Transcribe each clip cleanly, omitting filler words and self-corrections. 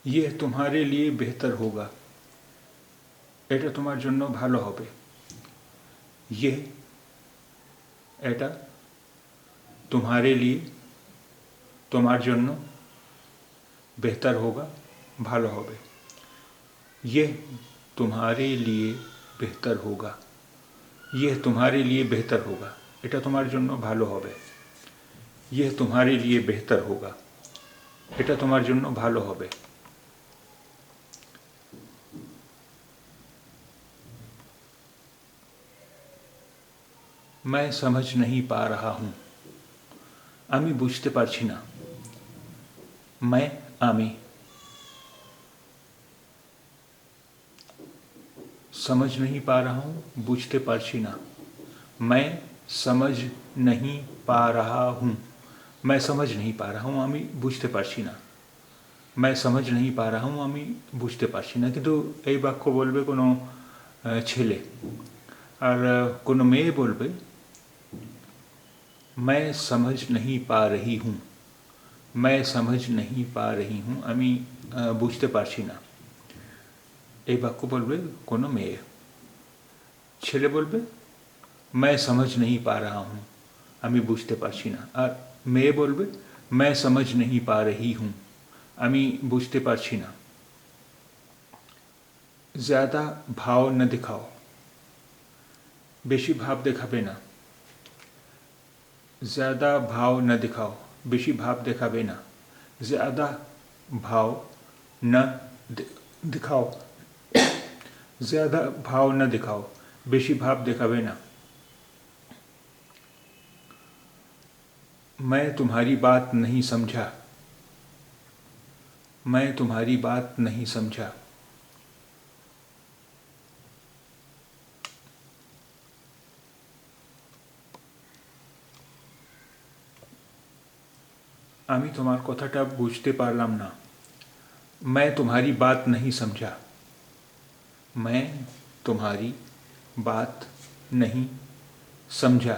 ये तुम्हारे लिए बेहतर होगा, এটা তোমার জন্য ভালো হবে। ये এটা तुम्हारे लिए তোমার জন্য बेहतर होगा, ভালো হবে। ये तुम्हारे लिए बेहतर होगा, ये तुम्हारे लिए बेहतर होगा, এটা তোমার জন্য ভালো হবে। ये तुम्हारे लिए बेहतर होगा, এটা তোমার জন্য ভালো হবে। मैं समझ नहीं पा रहा हूँ, আমি বুঝতে পারছি না। मैं আমি समझ नहीं पा रहा हूँ, বুঝতে পারছি না। मैं समझ नहीं पा रहा हूँ, मैं समझ नहीं पा रहा हूँ, আমি বুঝতে পারছি না। मैं समझ नहीं पा रहा हूँ, আমি বুঝতে পারছি না। কিন্তু এই বাক্য বলবে কোনো ছেলে, আর কোনো মেয়ে বলবে मैं समझ नहीं पा रही हूँ, मैं समझ नहीं पा रही हूँ, আমি বুঝতে পারছি না। এই বাক্য বলবে কোনো মেয়ে। ছেলে বলবে मैं समझ नहीं पा रहा हूँ, আমি বুঝতে পারছি না। আর মেয়ে বলবে मैं समझ नहीं पा रही हूँ, আমি বুঝতে পারছি না। ज़्यादा भाव न दिखाओ, বেশি ভাব দেখাবে না। ज़्यादा भाव न दिखाओ, বেশি ভাব দেখাবে না। ज़्यादा भाव न दिखाओ, ज़्यादा भाव न दिखाओ, বেশি ভাব দেখাবে না। मैं तुम्हारी बात नहीं समझा, मैं तुम्हारी बात नहीं समझा। আমি তোমার কথাটা বুঝতে পারলাম না। मैं तुम्हारी बात नहीं समझा, मैं तुम्हारी बात नहीं समझा।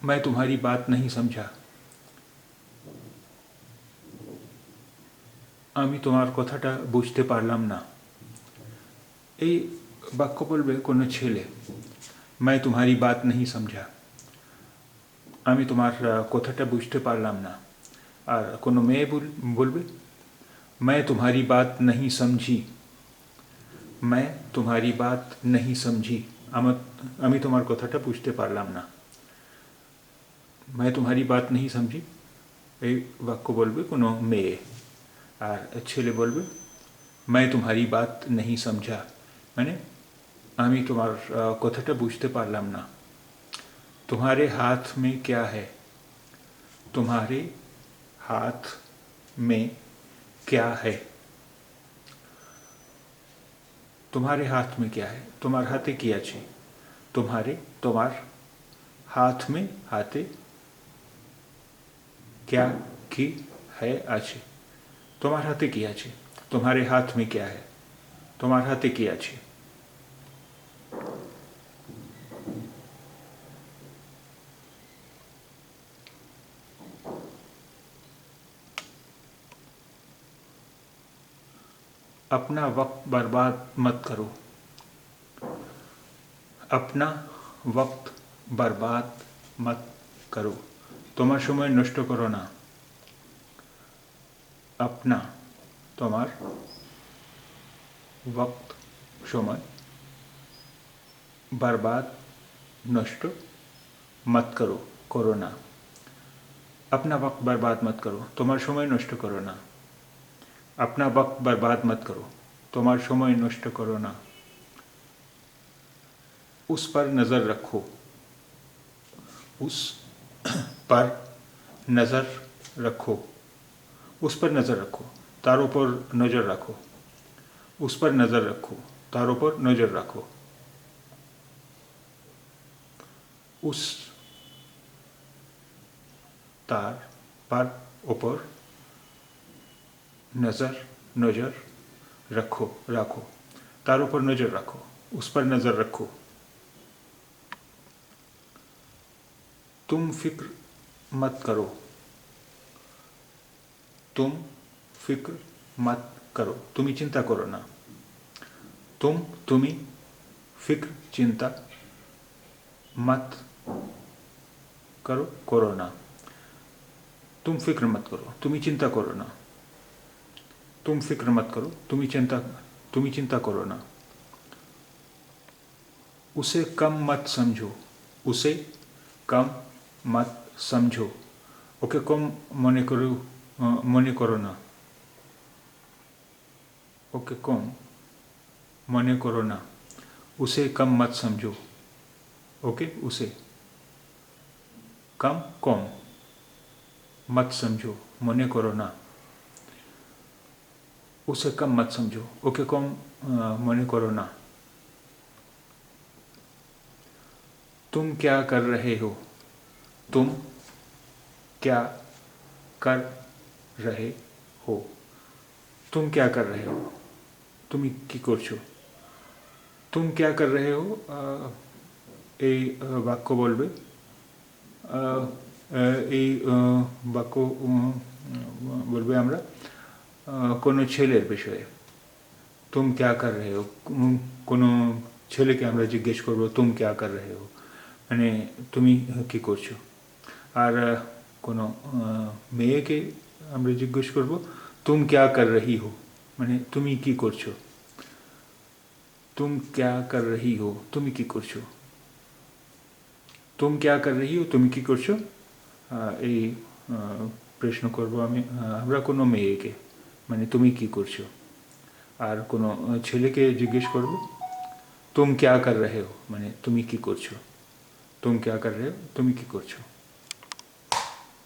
मैं तुम्हारी बात नहीं समझा, আমি তোমার কথাটা বুঝতে পারলাম না। এই বাক্য বলবে কোনো ছেলে, मैं तुम्हारी बात नहीं समझा, আমি তোমার কথাটা বুঝতে পারলাম না। আর কোনো মেয়ে বলবে मैं तुम्हारी बात नहीं समझी, मैं तुम्हारी बात नहीं समझी, আমি তোমার কথাটা বুঝতে পারলাম না। मैं तुम्हारी बात नहीं समझी এই বাক্য বলবে কোনো মেয়ে। আর ছেলে বলবে मैं तुम्हारी बात नहीं समझा, মানে আমি তোমার কথাটা বুঝতে পারলাম না। तुम्हारे हाथ में क्या है, तुम्हारे हाथ में क्या है, तुम्हारे हाथ में क्या है, তোমার হাতে কি আছে। तुम्हारे তোমার, हाथ में हाथे, क्या কি है আছে, তোমার হাতে কি আছে। तुम्हारे हाथ में क्या है, তোমার হাতে কি আছে। अपना वक्त बर्बाद मत करो, अपना वक्त बर्बाद मत करो, তোমার সময় নষ্ট করো না। अपना তোমার, वक्त সময়, बर्बाद नष्ट, मत करो करो ना। अपना वक्त बर्बाद मत करो, তোমার সময় নষ্ট করো না। अपना वक्त बर्बाद मत करो, তোমার সময় নষ্ট করো না। उस पर नज़र रखो, उस पर नज़र रखो, उस पर नज़र रखो, তার উপর নজর রাখো। उस पर नज़र रखो, তার উপর নজর রাখো। उस तार पर ऊपर नज़र नज़र रखो रखो, तार ऊपर नज़र रखो, उस पर नज़र रखो। तुम फिक्र मत करो, तुम फिक्र मत करो, तुम्ही चिंता करो ना। तुम्ही फिक्र चिंता मत करो, करो ना। तुम फिक्र मत करो, तुम्ही चिंता करो ना। तुम फिक्र मत करो, तुम्ही चिंता करो ना। उसे कम मत समझो, उसे कम मत समझो। ओके, कम मने करो ना। ओके, कम मने करो ना। उसे कम मत समझो। ओके, उसे कम मत समझो, मने करो ना। उसे कम मत समझो। ओके, कम मने करो ना। तुम क्या कर रहे हो? तुम क्या कर रहे हो? तुम क्या कर रहे हो? তুমি কি করছো? तुम क्या कर रहे हो এই বাক্য বলবে। এই বাক্য বলবে আমরা কোনো ছেলের বিষয়ে। तुम क्या कर रहे हो? কোনো ছেলেকে আমরা জিজ্ঞেস করবো तुम क्या कर रहे हो, মানে তুমি কি করছো। আর কোনো মেয়েকে আমরা জিজ্ঞেস করবো तुम क्या कर रही हो, মানে তুমি কি করছো। तुम क्या कर रही हो, তুমি কি করছো। तुम क्या कर रही हो, তুমি কি করছো। এই প্রশ্ন করবো আমরা কোনো মেয়েকে, মানে তুমি কি করছো। আর কোনো ছেলেকে জিজ্ঞেস করবো तुम क्या कर रहे हो, মানে তুমি কি করছো। तुम क्या कर रहे हो, তুমি কি করছো।